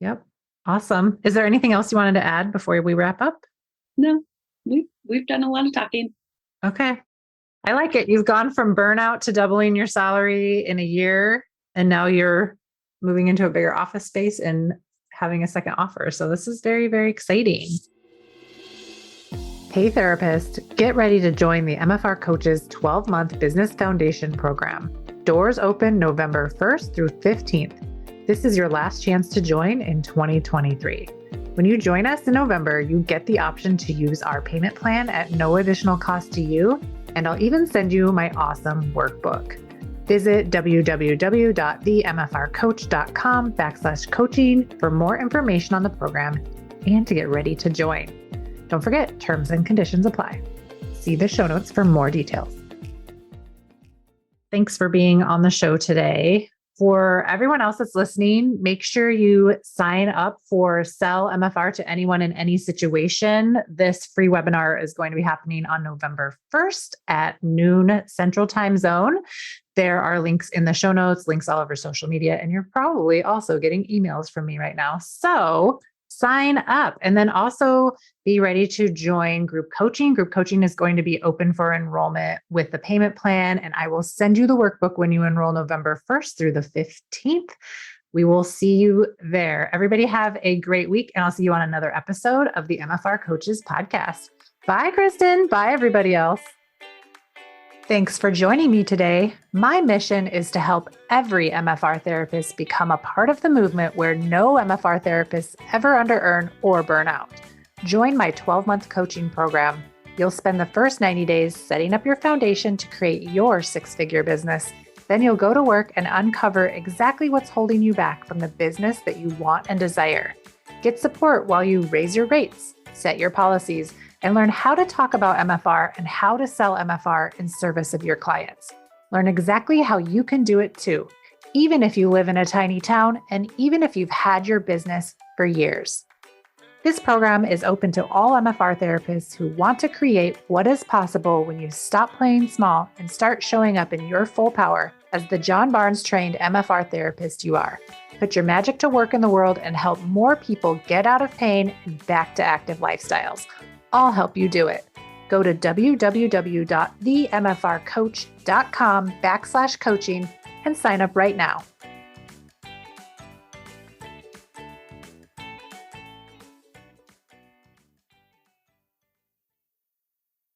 Yep. Awesome. Is there anything else you wanted to add before we wrap up? No. We've done a lot of talking. Okay. I like it. You've gone from burnout to doubling your salary in a year, and now you're moving into a bigger office space and having a second offer. So this is very, very exciting. Hey therapist, get ready to join the MFR Coaches 12-month Business Foundation program. Doors open November 1st through 15th. This is your last chance to join in 2023. When you join us in November, you get the option to use our payment plan at no additional cost to you, and I'll even send you my awesome workbook. Visit www.themfrcoach.com/coaching for more information on the program and to get ready to join. Don't forget, terms and conditions apply. See the show notes for more details. Thanks for being on the show today. For everyone else that's listening, make sure you sign up for Sell MFR to Anyone in Any Situation. This free webinar is going to be happening on November 1st at noon Central Time Zone. There are links in the show notes, links all over social media, and you're probably also getting emails from me right now. So sign up and then also be ready to join group coaching. Group coaching is going to be open for enrollment with the payment plan, and I will send you the workbook when you enroll November 1st through the 15th. We will see you there. Everybody have a great week, and I'll see you on another episode of the MFR Coaches Podcast. Bye, Kristen. Bye, everybody else. Thanks for joining me today. My mission is to help every MFR therapist become a part of the movement where no MFR therapists ever under-earn or burn out. Join my 12-month coaching program. You'll spend the first 90 days setting up your foundation to create your six-figure business. Then you'll go to work and uncover exactly what's holding you back from the business that you want and desire. Get support while you raise your rates, set your policies, and learn how to talk about MFR and how to sell MFR in service of your clients. Learn exactly how you can do it too, even if you live in a tiny town and even if you've had your business for years. This program is open to all MFR therapists who want to create what is possible when you stop playing small and start showing up in your full power as the John Barnes trained MFR therapist you are. Put your magic to work in the world and help more people get out of pain and back to active lifestyles. I'll help you do it. Go to www.themfrcoach.com/coaching and sign up right now.